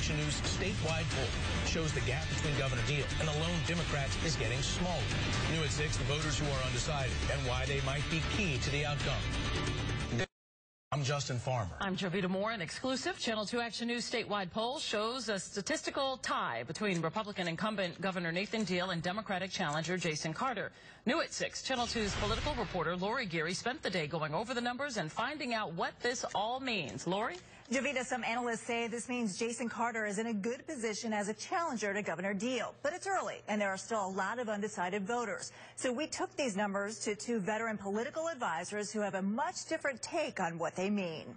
Action News statewide poll shows the gap between Governor Deal and the lone Democrats is getting smaller. New at 6, the voters who are undecided and why they might be key to the outcome. I'm Justin Farmer. I'm Jovita Moore. An exclusive Channel 2 Action News statewide poll shows a statistical tie between Republican incumbent Governor Nathan Deal and Democratic challenger Jason Carter. New at 6, Channel 2's political reporter Lori Geary spent the day going over the numbers and finding out what this all means. Lori? Jovita, some analysts say this means Jason Carter is in a good position as a challenger to Governor Deal. But it's early, and there are still a lot of undecided voters. So we took these numbers to 2 veteran political advisors who have a much different take on what they mean.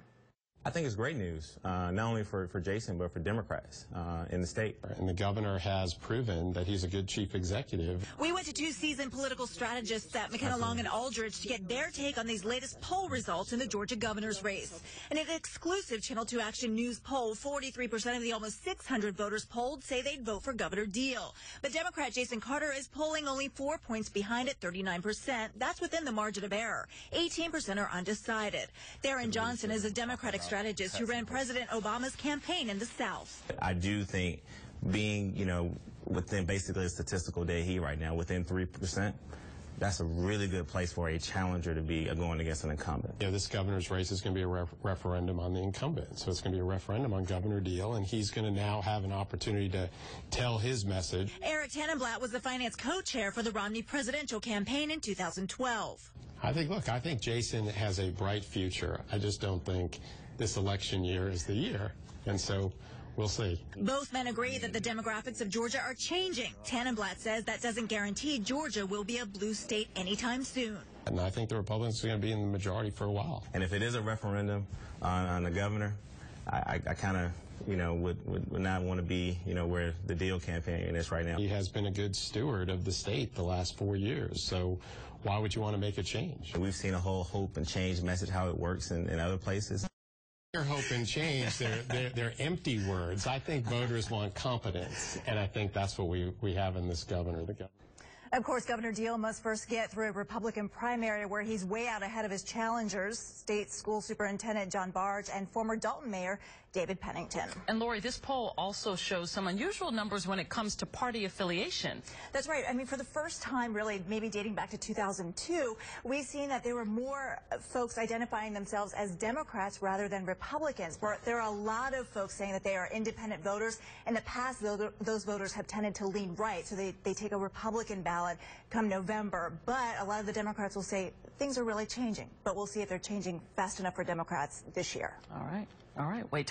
I think it's great news, not only for Jason, but for Democrats in the state. And the governor has proven that he's a good chief executive. We went to 2 seasoned political strategists at McKenna Long and Aldridge to get their take on these latest poll results in the Georgia governor's race. In an exclusive Channel 2 Action News poll, 43% of the almost 600 voters polled say they'd vote for Governor Deal. But Democrat Jason Carter is polling only 4 points behind at 39%. That's within the margin of error. 18% are undecided. Theron Johnson is a Democratic strategist who ran President Obama's campaign in the South. I do think being, within basically a statistical day here right now, within 3%, that's a really good place for a challenger to be going against an incumbent. Yeah, this governor's race is going to be a referendum on the incumbent. So it's going to be a referendum on Governor Deal, and he's going to now have an opportunity to tell his message. Eric Tannenblatt was the finance co-chair for the Romney presidential campaign in 2012. I think Jason has a bright future. I just don't think this election year is the year. And so we'll see. Both men agree that the demographics of Georgia are changing. Tannenblatt says that doesn't guarantee Georgia will be a blue state anytime soon. And I think the Republicans are going to be in the majority for a while. And if it is a referendum on the governor, I kind of, would not want to be, where the Deal campaign is right now. He has been a good steward of the state the last 4 years. So why would you want to make a change? We've seen a whole hope and change message, how it works in other places. Hope and change, they're empty words. I think voters want competence, and I think that's what we have in this governor. Of course, Governor Deal must first get through a Republican primary where he's way out ahead of his challengers, State School Superintendent John Barge and former Dalton Mayor David Pennington. And Lori, this poll also shows some unusual numbers when it comes to party affiliation. That's right. I mean, for the first time, really, maybe dating back to 2002, we've seen that there were more folks identifying themselves as Democrats rather than Republicans. There are a lot of folks saying that they are independent voters. In the past, those voters have tended to lean right, so they take a Republican ballot come November. But a lot of the Democrats will say things are really changing. But we'll see if they're changing fast enough for Democrats this year. All right. Wait.